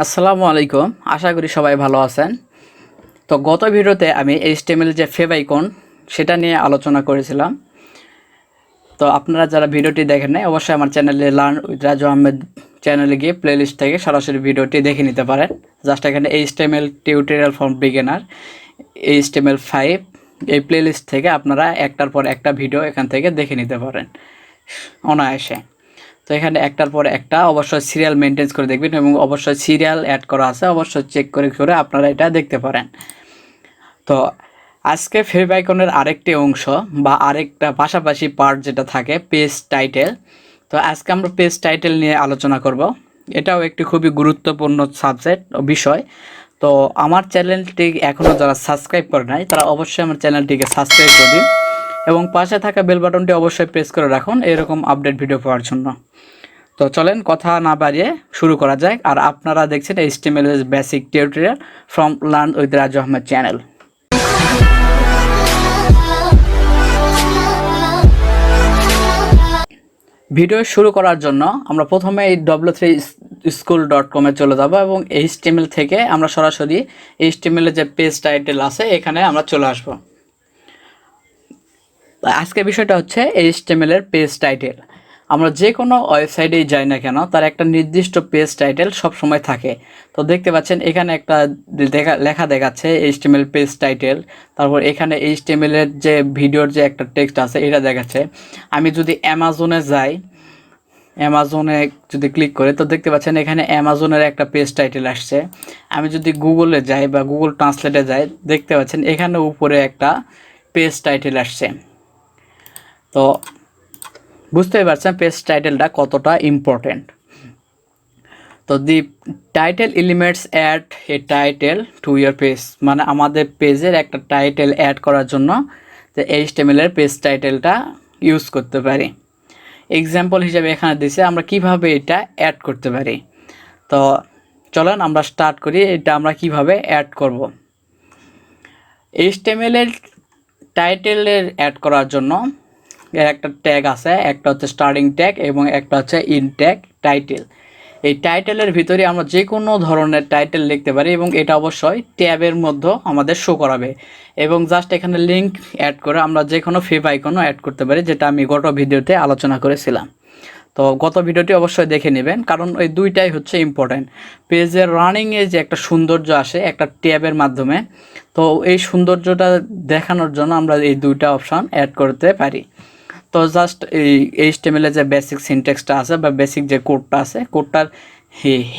আসসালামু আলাইকুম, আশা করি সবাই ভালো আছেন। তো গত ভিডিওতে আমি HTML যে ফেভ আইকন সেটা নিয়ে আলোচনা করেছিলাম। তো আপনারা যারা ভিডিওটি দেখেন নাই অবশ্যই আমার চ্যানেলে লার্ন উইথ রাজু আহমেদ চ্যানেলে গিয়ে প্লেলিস্ট থেকে সরাসরি ভিডিওটি দেখে নিতে পারেন। জাস্ট এখানে HTML tutorial for beginner HTML5 এই প্লেলিস্ট থেকে আপনারা একটার পর একটা ভিডিও এখান থেকে দেখে নিতে পারেন অনায়াসে। তো এখানে একটার পর একটা অবশ্যই সিরিয়াল মেনটেন করে দেখবেন এবং অবশ্যই সিরিয়াল অ্যাড করা আছে, অবশ্যই চেক করে আপনারা এটা দেখতে পারেন। তো আজকে ফেভ আইকনের আরেকটি অংশ বা আরেকটা পাশাপাশি পার্ট যেটা থাকে পেজ টাইটেল। তো আজকে আমরা পেজ টাইটেল নিয়ে আলোচনা করব। এটাও একটি খুবই গুরুত্বপূর্ণ সাবজেক্ট ও বিষয়। তো আমার চ্যানেলটি এখনও যারা সাবস্ক্রাইব করে নাই তারা অবশ্যই আমার চ্যানেলটিকে সাবস্ক্রাইব করে দিন এবং পাশে থাকা বেল বাটনটি অবশ্যই প্রেস করে রাখুন এরকম আপডেট ভিডিও পাওয়ার জন্য। তো চলেন কথা না বাড়িয়ে শুরু করা যায়। আর আপনারা দেখছেন HTML basic tutorial form learn with Raju Ahmed channel. Video শুরু করার জন্য আমরা প্রথমে এই W3School.com চলে যাব এবং HTML থেকে আমরা সরাসরি HTML যে পেজ টাইটেল আছে এখানে আমরা চলে আসব। আজকের বিষয়টা হচ্ছে HTML এর পেজ টাইটেল। আমরা যে কোনো ওয়েবসাইটেই যাই না কেন তার একটা নির্দিষ্ট পেজ টাইটেল সব সময় থাকে। তো দেখতে পাচ্ছেন এখানে একটা লেখা দেখাচ্ছে HTML পেজ টাইটেল। তারপর এখানে HTML এর যে ভিডিওর যে একটা টেক্সট আছে এটা দেখাচ্ছে। আমি যদি অ্যামাজনে যাই, অ্যামাজনে যদি ক্লিক করে তো দেখতে পাচ্ছেন এখানে অ্যামাজনের একটা পেজ টাইটেল আসছে। আমি যদি গুগলে যাই বা গুগল ট্রান্সলেটে যাই দেখতে পাচ্ছেন এখানে উপরে একটা পেজ টাইটেল আসছে। তো বুঝতেই পারছেন পেজ টাইটেলটা কতটা ইম্পর্টেন্ট। তো the title elements add a title to your page, মানে আমাদের পেজের একটা টাইটেল অ্যাড করার জন্য যে HTML এর পেজ টাইটেলটা ইউজ করতে পারি। এক্সাম্পল হিসেবে এখানে দিছে আমরা কিভাবে এটা অ্যাড করতে পারি। তো চলেন আমরা স্টার্ট করি এটা আমরা কিভাবে অ্যাড করব। HTML এর টাইটেলের অ্যাড করার জন্য এর একটা ট্যাগ আছে, একটা হচ্ছে স্টার্টিং ট্যাগ এবং একটা হচ্ছে ইন ট্যাগ টাইটেল। এই টাইটেলের ভিতরে আমরা যে কোনো ধরনের টাইটেল লিখতে পারি এবং এটা অবশ্যই ট্যাবের মধ্যে আমাদের শো করাবে এবং জাস্ট এখানে লিঙ্ক অ্যাড করে আমরা যে কোনো ফেভ আইকনও অ্যাড করতে পারি, যেটা আমি গত ভিডিওতে আলোচনা করেছিলাম। তো গত ভিডিওটি অবশ্যই দেখে নেবেন কারণ ওই দুইটাই হচ্ছে ইম্পর্টেন্ট। পেজের রানিংয়ে যে একটা সৌন্দর্য আসে একটা ট্যাবের মাধ্যমে, তো এই সৌন্দর্যটা দেখানোর জন্য আমরা এই দুইটা অপশান অ্যাড করতে পারি। তো জাস্ট এই HTML এর যে বেসিক সিনট্যাক্সটা আছে বা বেসিক যে কোডটা আছে কোডটার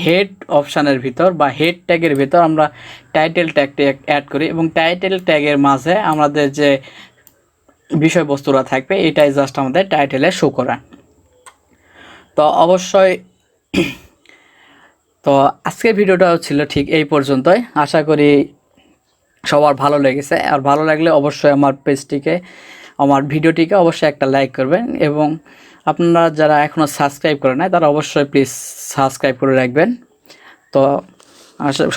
হেড অপশানের ভিতর বা হেড ট্যাগের ভিতর আমরা টাইটেল ট্যাগটি অ্যাড করি এবং টাইটেল ট্যাগের মাঝে আমাদের যে বিষয়বস্তুরা থাকবে এটাই জাস্ট আমাদের টাইটেলে শো করা। তো অবশ্যই তো আজকের ভিডিওটা ছিল ঠিক এই পর্যন্তই। আশা করি সবার ভালো লেগেছে। আর ভালো লাগলে অবশ্যই আমার ভিডিওটিকে অবশ্যই একটা লাইক করবেন এবং আপনারা যারা এখনও সাবস্ক্রাইব করে নাই তারা অবশ্যই প্লিজ সাবস্ক্রাইব করে রাখবেন। তো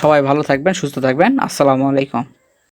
সবাই ভালো থাকবেন, সুস্থ থাকবেন। আসসালামু আলাইকুম।